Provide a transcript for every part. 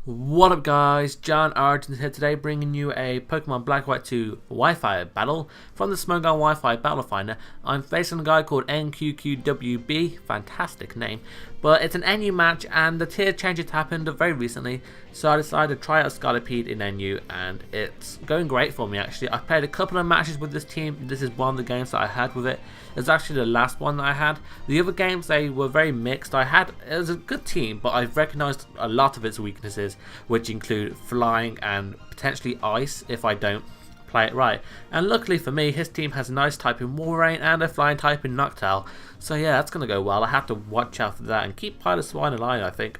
What up guys, JohnOrigins here today bringing you a Pokemon Black White 2 Wi-Fi battle from the Smogon Wi-Fi Battle Finder. I'm facing a guy called Nqqwb, fantastic name, but it's an NU match and the tier changes happened very recently, so I decided to try out Scolipede in NU and it's going great for me actually. I've played a couple of matches with this team. This is one of the games that I had with it. It's actually the last one that I had. The other games, they were very mixed. It was a good team, but I've recognised a lot of its weaknesses, which include flying and potentially ice if I don't play it right. And luckily for me, his team has a nice type in Walrein and a flying type in Noctowl. So yeah, that's going to go well. I have to watch out for that and keep Pilot Swine alive, I think.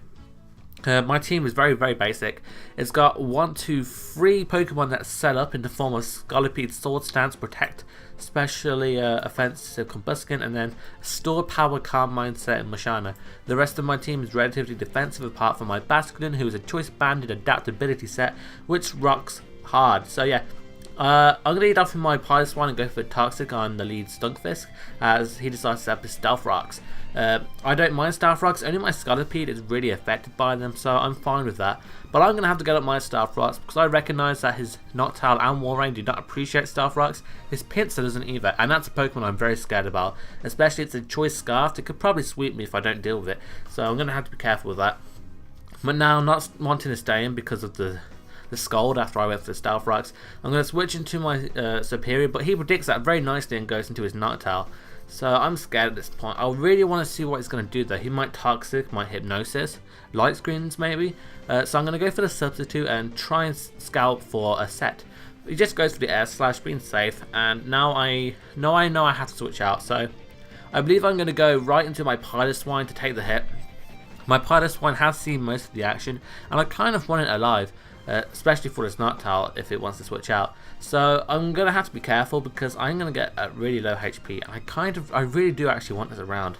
My team is very basic. It's got 1, 2, 3 Pokemon that's set up in the form of Scolipede, Sword Stance, Protect, Specially Offensive Combuskin, and then Stored Power, Calm Mindset, and Mashana. The rest of my team is relatively defensive apart from my Basculin, who is a Choice Banded Adaptability set, which rocks hard. So yeah, I'm going to lead off with my Pilot Swine and go for Toxic on the lead Stunkfisk, as he decides to have the Stealth Rocks. I don't mind Stealth Rocks, only my Scolipede is really affected by them, so I'm fine with that. But I'm going to have to get up my Stealth Rocks because I recognise that his Noctowl and Walrein do not appreciate Stealth Rocks. His Pinsir doesn't either, and that's a Pokemon I'm very scared about. Especially it's a Choice Scarf, it could probably sweep me if I don't deal with it, so I'm going to have to be careful with that. But now, not wanting to stay in because of the Scald after I went for the Stealth Rocks, I'm going to switch into my Superior, but he predicts that very nicely and goes into his Noctowl. So I'm scared at this point. I really want to see what he's going to do though. He might Toxic, might Hypnosis, Light Screens maybe. So I'm going to go for the Substitute and try and scout for a set. He just goes for the Air Slash, being safe, and now I know I have to switch out. So I believe I'm going to go right into my Pilot Swine to take the hit. My Pilot Swine has seen most of the action and I kind of want it alive. Especially for this Noctowl if it wants to switch out. So I'm going to have to be careful because I'm going to get a really low HP. I really do actually want this around.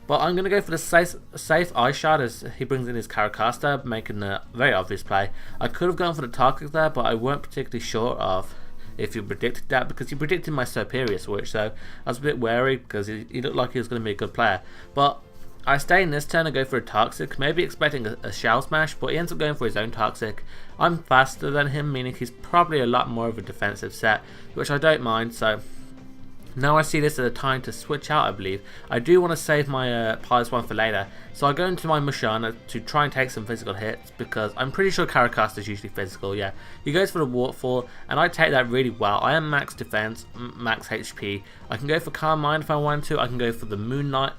But I'm going to go for the safe Ice Shard as he brings in his Caracaster, making a very obvious play. I could have gone for the Toxic there, but I weren't particularly sure of if you predicted that because he predicted my Superior switch. So I was a bit wary because he looked like he was going to be a good player. But I stay in this turn and go for a Toxic, maybe expecting a Shell Smash, but he ends up going for his own Toxic. I'm faster than him, meaning he's probably a lot more of a defensive set, which I don't mind, so now I see this as a time to switch out, I believe. I do want to save my Pilot Swine for later, so I go into my Mashana to try and take some physical hits, because I'm pretty sure Caracaster is usually physical, yeah. He goes for the Waterfall, and I take that really well. I am max defense, max HP. I can go for Calm Mind if I want to, I can go for the Moonlight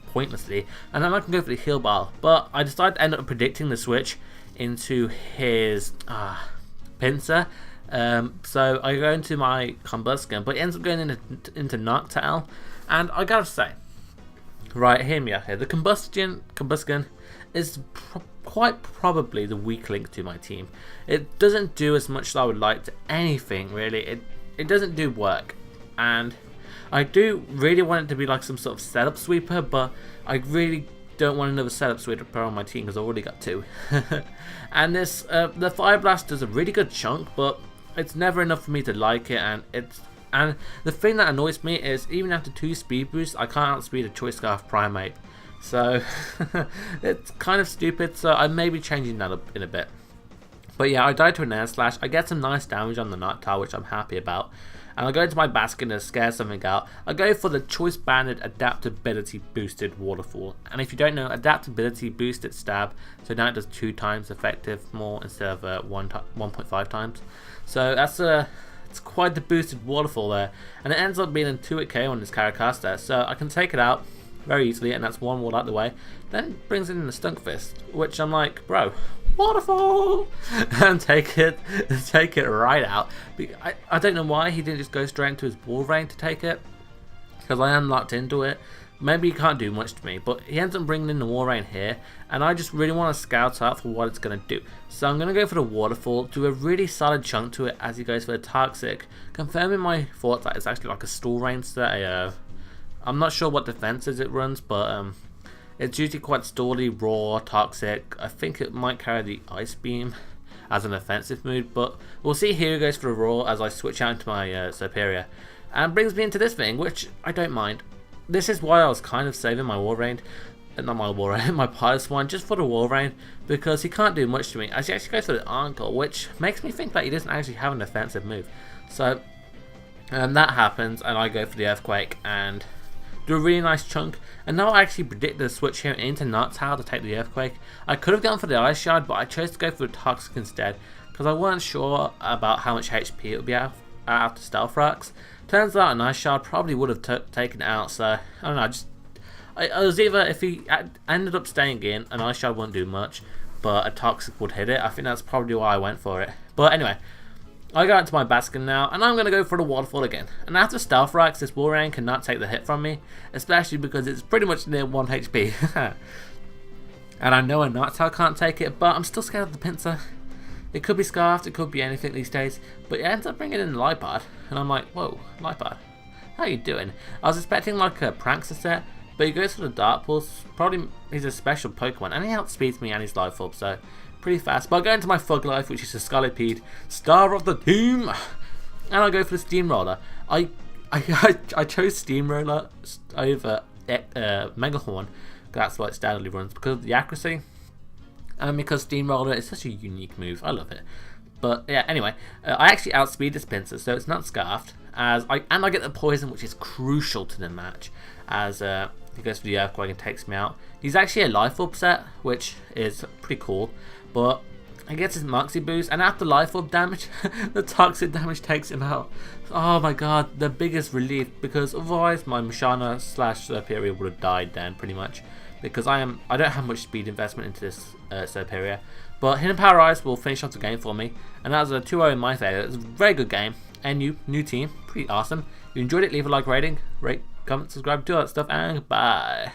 pointlessly, and then I can go for the Heal Ball, but I decided to end up predicting the switch into his Pinsir. So I go into my Combuskin, but it ends up going into Noctowl, and I gotta say, right, hear me out here, the Combuskin is quite probably the weak link to my team. It doesn't do as much as I would like to anything really. It doesn't do work, and I do really want it to be like some sort of setup sweeper, but I really don't want another setup sweeper on my team because I've already got 2. And this, the Fire Blast does a really good chunk, but it's never enough for me to like it. And the thing that annoys me is even after 2 speed boosts, I can't outspeed a Choice Scarf Primate. So it's kind of stupid. So I may be changing that up in a bit. But yeah, I die to an Air Slash. I get some nice damage on the Noctowl, which I'm happy about. And I go into my Baskin to scare something out. I go for the Choice Banded Adaptability Boosted Waterfall. And if you don't know, Adaptability Boosted Stab, so now it does 2 times effective more instead of 1.5 times. So it's quite the boosted Waterfall there. And it ends up being a 2-hit KO on this Caracaster. So I can take it out very easily, and that's one wall out the way. Then brings in the Stunkfist, which I'm like, bro, Waterfall, and take it right out. I don't know why he didn't just go straight into his Walrein to take it, because I am locked into it. Maybe he can't do much to me, but he ends up bringing in the Walrein here, and I just really want to scout out for what it's going to do. So I'm going to go for the Waterfall, do a really solid chunk to it as he goes for the Toxic, confirming my thoughts that it's actually like a Stall Range set. I'm not sure what defenses it runs, but it's usually quite stally, raw, toxic. I think it might carry the Ice Beam as an offensive mood, but we'll see. Here it goes for the raw as I switch out into my Superior. And brings me into this thing, which I don't mind. This is why I was kind of saving my Walrein. not my Walrein, my Pious one, just for the Walrein, because he can't do much to me, as he actually goes for the ankle, which makes me think that he doesn't actually have an offensive move. So that happens, and I go for the Earthquake and do a really nice chunk. And now I actually predict the switch here into Nqqwb to take the Earthquake. I could have gone for the Ice Shard, but I chose to go for the Toxic instead, because I wasn't sure about how much HP it would be out after Stealth Rocks. Turns out an Ice Shard probably would have taken it out, so I don't know, I was either, if he ended up staying in, an Ice Shard wouldn't do much, but a Toxic would hit it. I think that's probably why I went for it. But anyway, I go into my Baskin now, and I'm going to go for the Waterfall again. And after Stealth Rocks, this Walrein cannot take the hit from me, especially because it's pretty much near 1 HP. And I know a Nqqwb can't take it, but I'm still scared of the Pinsir. It could be Scarfed, it could be anything these days, but it ends up bringing in Lipard, and I'm like, whoa, Lipard, how you doing? I was expecting like a Prankster set, but he goes for the Dark Pulse. Probably he's a special Pokemon, and he outspeeds me and he's Life Orb, so pretty fast. But I go into my Fug Life, which is a Scolipede, star of the team, and I go for the Steamroller. I chose Steamroller over Megahorn. That's what it standardly runs, because of the accuracy, and because Steamroller is such a unique move. I love it. But yeah, anyway, I actually outspeed this Pinsir, so it's not Scarfed. I get the Poison, which is crucial to the match, as he goes for the Earthquake and takes me out. He's actually a Life Orb set, which is pretty cool, but he gets his Moxie boost, and after Life Orb damage, the Toxic damage takes him out. Oh my god, the biggest relief, because otherwise my Mashana / Superior would have died then, pretty much, because I don't have much speed investment into this Superior. But Hidden Power Ice will finish off the game for me, and that was a 2-0 in my favour. It was a very good game, and new team, pretty awesome. If you enjoyed it, leave a like, rating, rate, comment, subscribe, do all that stuff, and bye.